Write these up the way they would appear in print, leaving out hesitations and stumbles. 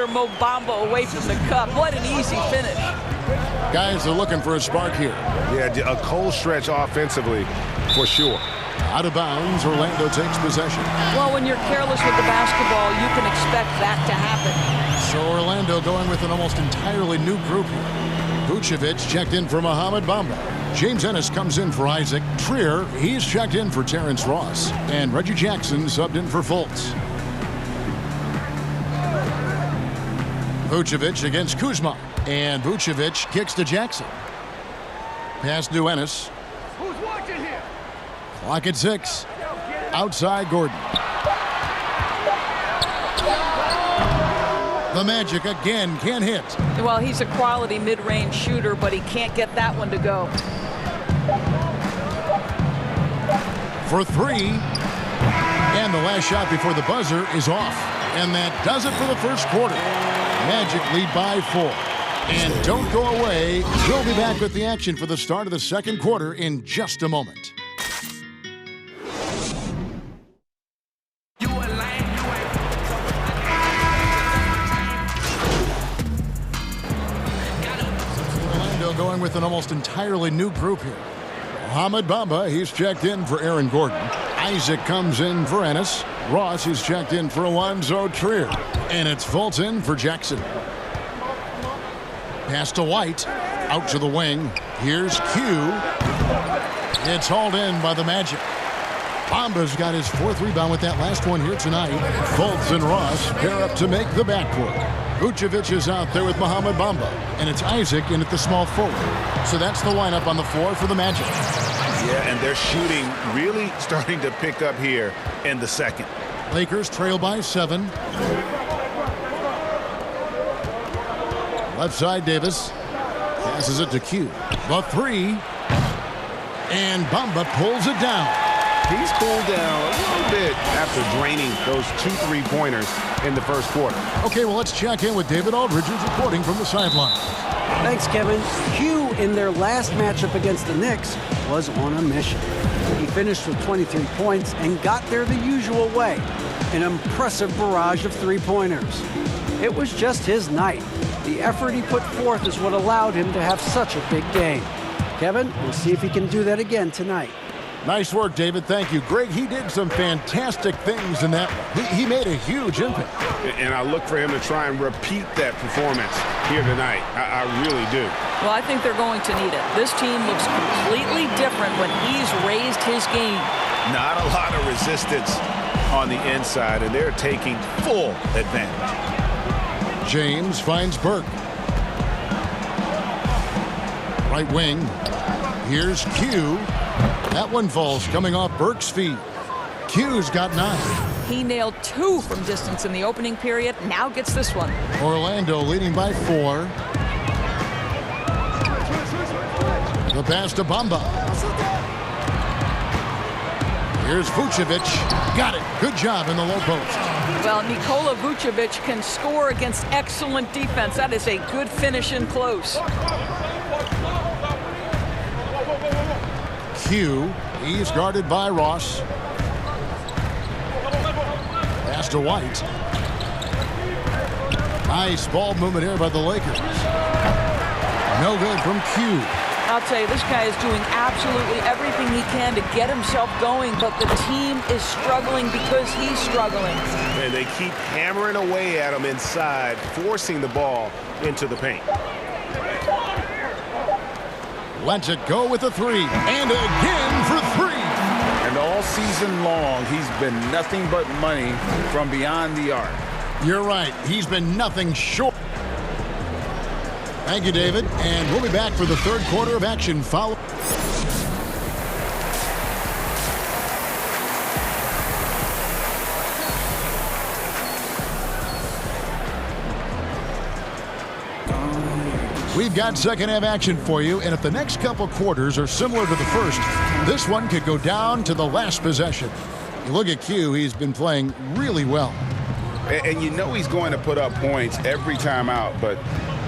further Mo Bamba away from the cup. What an easy finish. Guys are looking for a spark here. Yeah, a cold stretch offensively, for sure. Out of bounds, Orlando takes possession. Well, when you're careless with the basketball, you can expect that to happen. So Orlando going with an almost entirely new group here. Vucevic checked in for Mohamed Bamba. James Ennis comes in for Isaac. Trier, he's checked in for Terrence Ross. And Reggie Jackson subbed in for Fultz. Vucevic against Kuzma. And Vucevic kicks to Jackson. Pass to Ennis. Who's watching here? Clock at 6. Outside Gordon. The Magic again can't hit. Well, he's a quality mid-range shooter, but he can't get that one to go. For 3. And the last shot before the buzzer is off. And that does it for the first quarter. Magic lead by 4. And don't go away. We'll be back with the action for the start of the second quarter in just a moment. Orlando going with an almost entirely new group here. Mohamed Bamba, he's checked in for Aaron Gordon. Isaac comes in for Ennis. Ross is checked in for Alonzo Trier. And it's Fultz in for Jackson. Pass to White. Out to the wing. Here's Q. It's hauled in by the Magic. Bamba's got his 4th rebound with that last one here tonight. Fultz and Ross pair up to make the backcourt. Vucevic is out there with Mohamed Bamba. And it's Isaac in at the small forward. So that's the lineup on the floor for the Magic. Yeah, and their shooting really starting to pick up here in the second. Lakers trail by 7. Left side, Davis. Passes it to Q. The 3. And Bamba pulls it down. He's cooled down a little bit after draining those 2 3-pointers in the first quarter. Okay, well, let's check in with David Aldridge, who's reporting from the sideline. Thanks, Kevin. Q, in their last matchup against the Knicks, was on a mission. He finished with 23 points and got there the usual way, an impressive barrage of 3-pointers. It was just his night. The effort he put forth is what allowed him to have such a big game. Kevin, we'll see if he can do that again tonight. Nice work, David. Thank you. Greg, he did some fantastic things in that one. He made a huge impact. And I look for him to try and repeat that performance here tonight. I really do. Well, I think they're going to need it. This team looks completely different when he's raised his game. Not a lot of resistance on the inside, and they're taking full advantage. James finds Burke. Right wing. Here's Q. That one falls coming off Burke's feet. Q's got 9. He nailed 2 from distance in the opening period. Now gets this one. Orlando leading by 4. The pass to Bamba. Here's Vucevic. Got it. Good job in the low post. Well, Nikola Vucevic can score against excellent defense. That is a good finish in close. Q. He's guarded by Ross. Pass to White. Nice ball movement here by the Lakers. No good from Q. I'll tell you, this guy is doing absolutely everything he can to get himself going, but the team is struggling because he's struggling. And they keep hammering away at him inside, forcing the ball into the paint. Lets it go with a 3. And again for 3. And all season long, he's been nothing but money from beyond the arc. You're right. He's been nothing short. Thank you, David. And we'll be back for the third quarter of action. Follow. We've got second half action for you, and if the next couple quarters are similar to the first, this one could go down to the last possession. You look at Q, he's been playing really well. And you know he's going to put up points every time out, but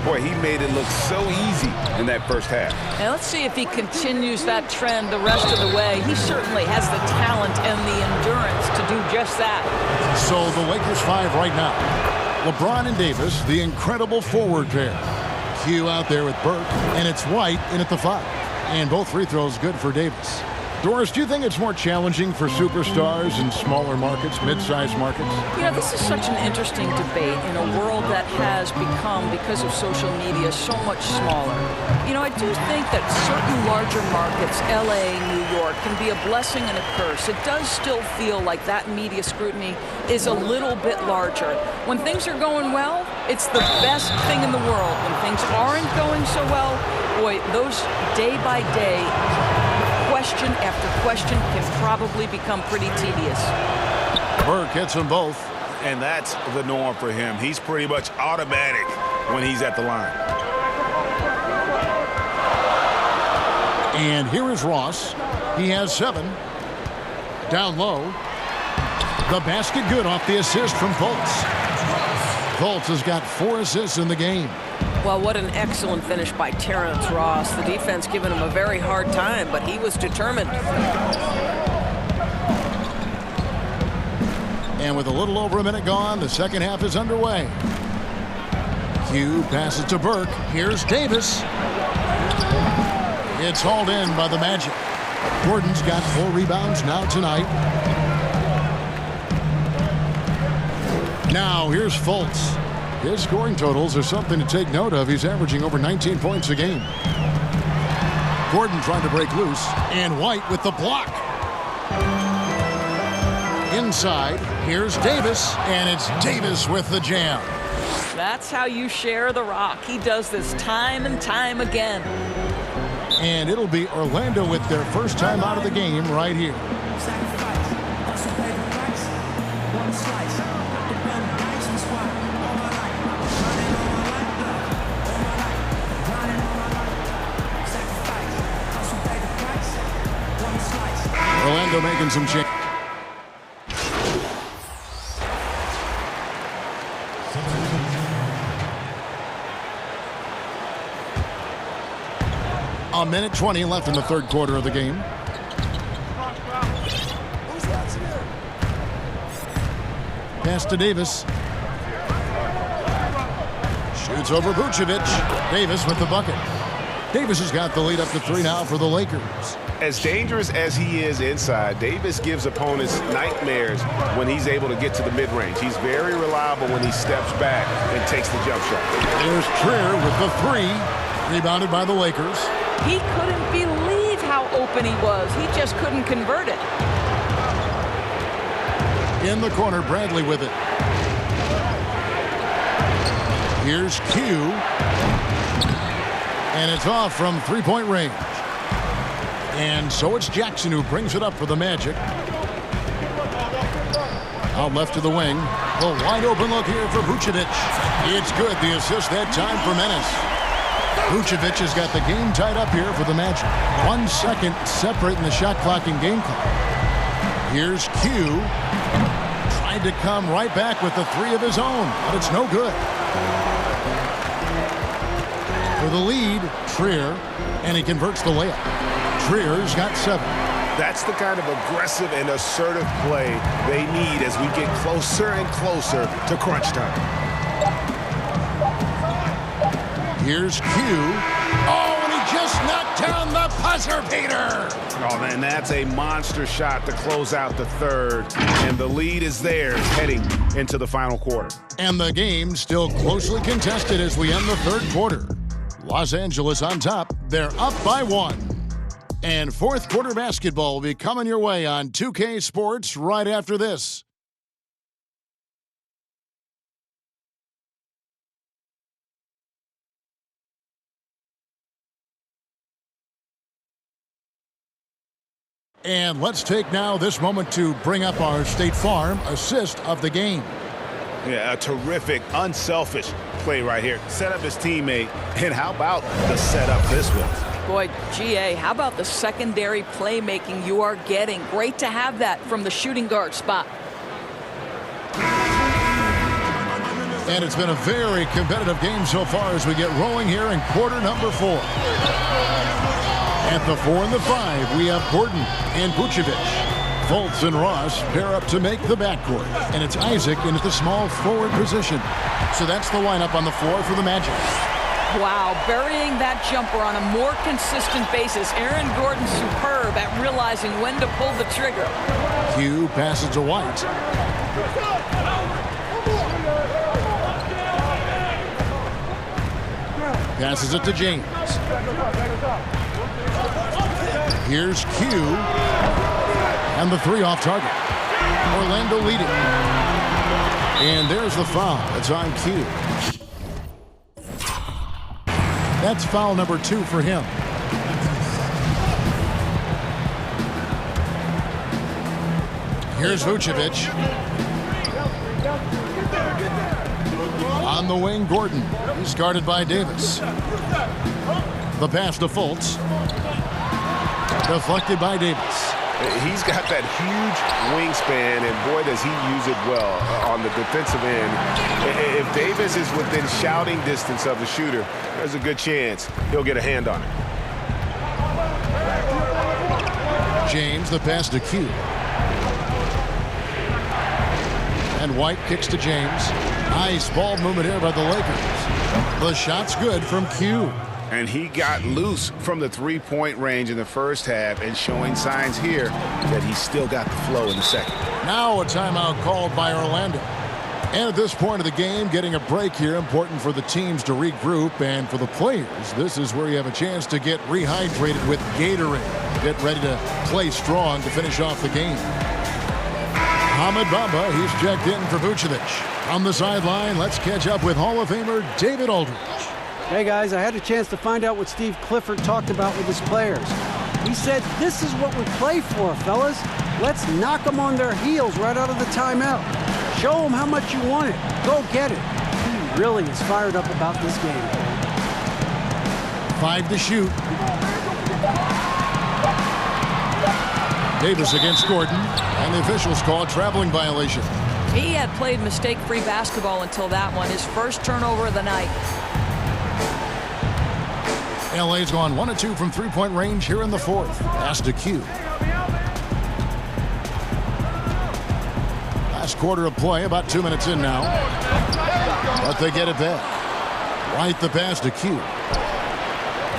boy, he made it look so easy in that first half. Now let's see if he continues that trend the rest of the way. He certainly has the talent and the endurance to do just that. So the Lakers 5 right now. LeBron and Davis, the incredible forward pair. Hugh out there with Burke, and it's White in at the 5. And both free throws good for Davis. Doris, do you think it's more challenging for superstars in smaller markets, mid-sized markets? You know, this is such an interesting debate in a world that has become, because of social media, so much smaller. You know, I do think that certain larger markets, LA, New York, can be a blessing and a curse. It does still feel like that media scrutiny is a little bit larger. When things are going well, it's the best thing in the world. When things aren't going so well, boy, those day-by-day question after question can probably become pretty tedious. Burke hits them both. And that's the norm for him. He's pretty much automatic when he's at the line. And here is Ross. He has 7. Down low. The basket good off the assist from Fultz. Fultz has got 4 assists in the game. Well, what an excellent finish by Terrence Ross. The defense giving him a very hard time, but he was determined. And with a little over a minute gone, the second half is underway. Hugh passes to Burke. Here's Davis. It's hauled in by the Magic. Gordon's got 4 rebounds now tonight. Now here's Fultz. His scoring totals are something to take note of. He's averaging over 19 points a game. Gordon trying to break loose, and White with the block. Inside, here's Davis, and it's Davis with the jam. That's how you share the rock. He does this time and time again. And it'll be Orlando with their first time out of the game right here. Orlando making some change. A minute 20 left in the third quarter of the game. Pass to Davis. Shoots over Vucevic. Davis with the bucket. Davis has got the lead up to 3 now for the Lakers. As dangerous as he is inside, Davis gives opponents nightmares when he's able to get to the mid-range. He's very reliable when he steps back and takes the jump shot. There's Trier with the 3. Rebounded by the Lakers. He couldn't believe how open he was. He just couldn't convert it. In the corner, Bradley with it. Here's Q. And it's off from 3-point range. And so it's Jackson who brings it up for the Magic. Out left to the wing. The wide open look here for Vucevic. It's good. The assist that time for Menace. Vucevic has got the game tied up here for the Magic. 1 second separating the shot clock and game clock. Here's Q. Tried to come right back with the 3 of his own, but it's no good. For the lead, Trier, and he converts the layup. Trier's got 7. That's the kind of aggressive and assertive play they need as we get closer and closer to crunch time. Here's Q. Oh, and he just knocked down the buzzer beater. Oh, man, that's a monster shot to close out the third. And the lead is theirs heading into the final quarter. And the game still closely contested as we end the third quarter. Los Angeles on top. They're up by 1. And fourth quarter basketball will be coming your way on 2K Sports right after this. And let's take now this moment to bring up our State Farm assist of the game. Yeah, a terrific, unselfish play right here. Set up his teammate, and how about the setup this was? Boy, GA, how about the secondary playmaking you are getting? Great to have that from the shooting guard spot. And it's been a very competitive game so far as we get rolling here in quarter number 4. At the 4 and the 5, we have Gordon and Vucevic. Fultz and Ross pair up to make the backcourt. And it's Isaac into the small forward position. So that's the lineup on the floor for the Magic. Wow, burying that jumper on a more consistent basis. Aaron Gordon's superb at realizing when to pull the trigger. Q passes to White. Passes it to James. Here's Q. And the three off target. Orlando leading. And there's the foul. It's on Q. That's foul number 2 for him. Here's Vucevic. On the wing, Gordon. He's guarded by Davis. The pass to Fultz. Deflected by Davis. He's got that huge wingspan, and boy, does he use it well on the defensive end. If Davis is within shouting distance of the shooter, there's a good chance he'll get a hand on it. James, the pass to Q. And White kicks to James. Nice ball movement here by the Lakers. The shot's good from Q. And he got loose from the three-point range in the first half and showing signs here that he's still got the flow in the second. Now a timeout called by Orlando. And at this point of the game, getting a break here, important for the teams to regroup, and for the players, this is where you have a chance to get rehydrated with Gatorade. Get ready to play strong to finish off the game. Ahmed Bamba, he's checked in for Vucevic. On the sideline, let's catch up with Hall of Famer David Aldridge. Hey guys, I had a chance to find out what Steve Clifford talked about with his players. He said, this is what we play for, fellas. Let's knock them on their heels right out of the timeout. Show them how much you want it. Go get it. He really is fired up about this game. 5 to shoot. Davis against Gordon, and the officials call a traveling violation. He had played mistake-free basketball until that one, his first turnover of the night. LA's gone 1 of 2 from three-point range here in the fourth. Pass to Q. Last quarter of play, about 2 minutes in now. But they get it back. White the pass to Q.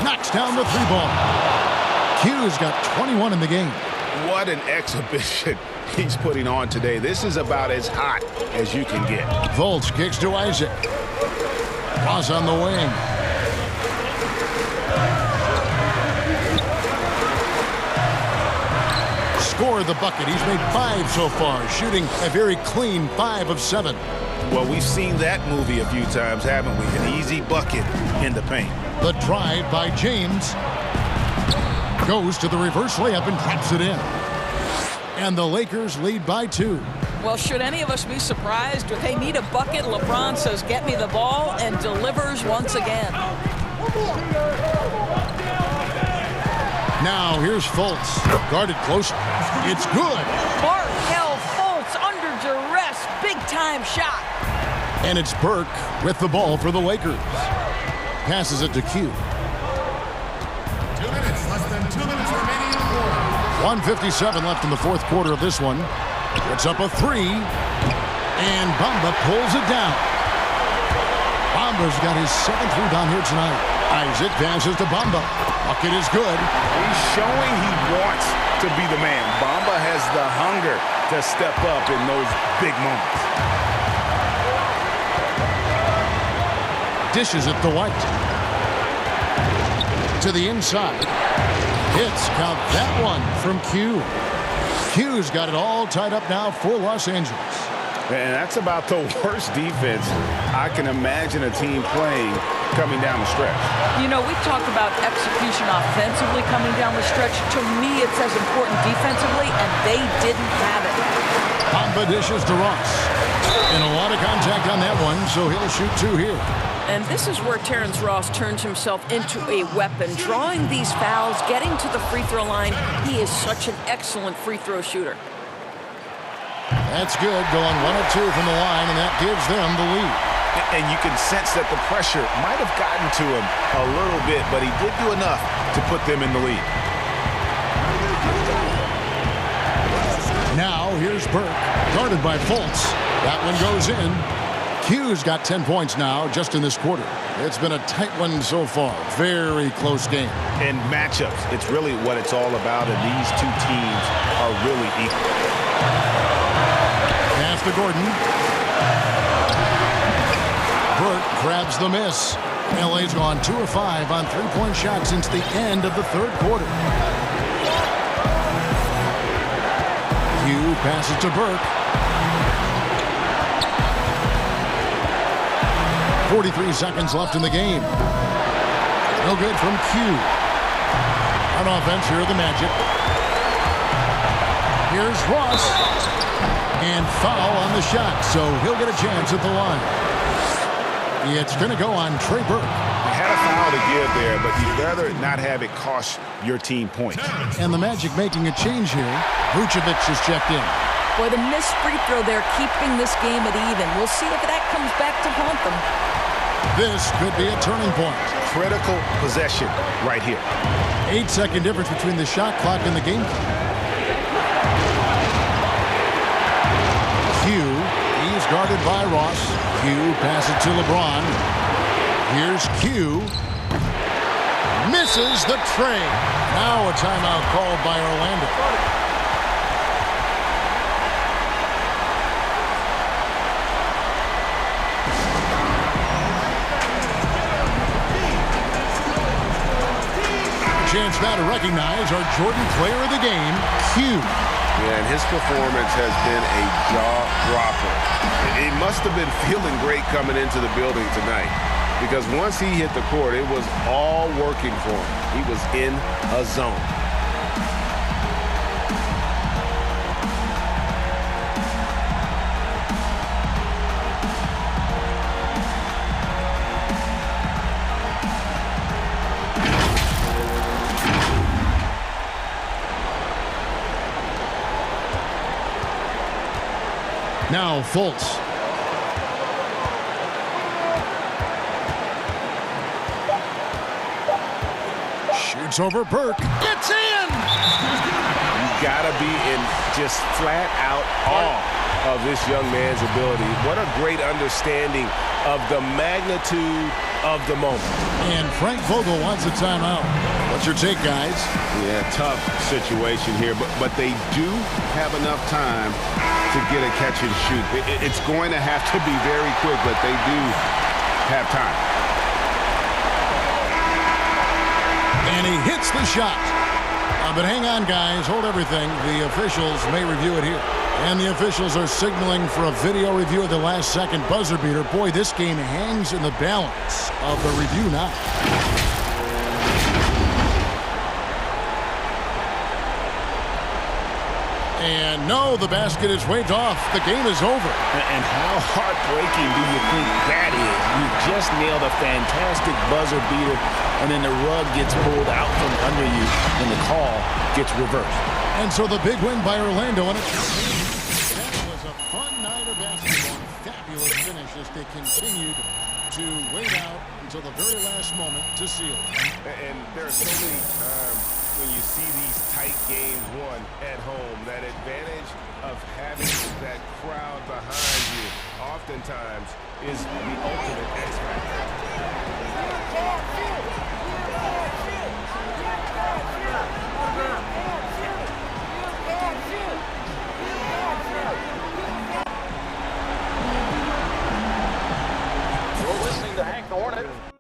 Knocks down the 3-ball. Q's got 21 in the game. What an exhibition he's putting on today. This is about as hot as you can get. Fultz kicks to Isaac. Cross on the wing. Score the bucket. He's made 5 so far, shooting a very clean 5 of 7. Well, we've seen that movie a few times, haven't we? An easy bucket in the paint. The drive by James. Goes to the reverse layup and drops it in. And the Lakers lead by 2. Well, should any of us be surprised? If they need a bucket, LeBron says, get me the ball, and delivers once again. Now here's Fultz. Guarded close. It's good. Markelle Fultz under duress. Big-time shot. And it's Burke with the ball for the Lakers. Passes it to Q. 2 minutes, less than 2 minutes remaining in the quarter. 1:57 left in the fourth quarter of this one. It's up a 3. And Bamba pulls it down. Bamba's got his 7th rebound here tonight. Isaac passes to Bamba. Bucket is good. He's showing he wants to be the man. Bamba has the hunger to step up in those big moments. Dishes it to White. To the inside. Hits, count that one from Q. Q's got it all tied up now for Los Angeles. And that's about the worst defense I can imagine a team playing coming down the stretch. You know, we talk about execution offensively coming down the stretch. To me, it's as important defensively, and they didn't have it. Bamba dishes to Ross. And a lot of contact on that one, so he'll shoot 2 here. And this is where Terrence Ross turns himself into a weapon, drawing these fouls, getting to the free throw line. He is such an excellent free throw shooter. That's good, going 1 of 2 from the line, and that gives them the lead. And you can sense that the pressure might have gotten to him a little bit, but he did do enough to put them in the lead. Now here's Burke, guarded by Fultz. That one goes in. Q's got 10 points now just in this quarter. It's been a tight one so far. Very close game. And matchups, it's really what it's all about, and these two teams are really equal. Pass to Gordon. Burt grabs the miss. LA's gone 2 of 5 on three-point shots since the end of the third quarter. Q passes to Burke. 43 seconds left in the game. No good from Q. On offense, here are the Magic. Here's Ross. And foul on the shot, so he'll get a chance at the line. It's going to go on Trey Burke. You had a foul to give there, but you'd rather not have it cost your team points. And the Magic making a change here. Vucevic is checked in. Boy, the missed free throw there, keeping this game at even. We'll see if that comes back to haunt them. This could be a turning point. Critical possession right here. 8-second difference between the shot clock and the game clock. Q, he's guarded by Ross. Q passes to LeBron. Here's Q. Misses the tray. Now a timeout called by Orlando. Chance now to recognize our Jordan player of the game, Q. Yeah, and his performance has been a jaw-dropper. He must have been feeling great coming into the building tonight, because once he hit the court, it was all working for him. He was in a zone. Now Fultz. Shoots over Burke. It's in! You gotta be in just flat out awe of this young man's ability. What a great understanding of the magnitude of the moment. And Frank Vogel wants a timeout. What's your take, guys? Yeah, tough situation here, but they do have enough time to get a catch and shoot. It's going to have to be very quick, but they do have time. And he hits the shot. But hang on, guys. Hold everything. The officials may review it here. And the officials are signaling for a video review of the last-second buzzer beater. Boy, this game hangs in the balance of the review now. And no, the basket is waved off. The game is over. And how heartbreaking do you think that is? You just nailed a fantastic buzzer beater, and then the rug gets pulled out from under you, and the call gets reversed. And so the big win by Orlando. And that was a fun night of basketball. Fabulous finish as they continued to wait out until the very last moment to seal it. And there are so many times when you see these tight games won at home, that advantage of having that crowd behind you oftentimes is the ultimate X factor. You're listening to Hank the Hornet.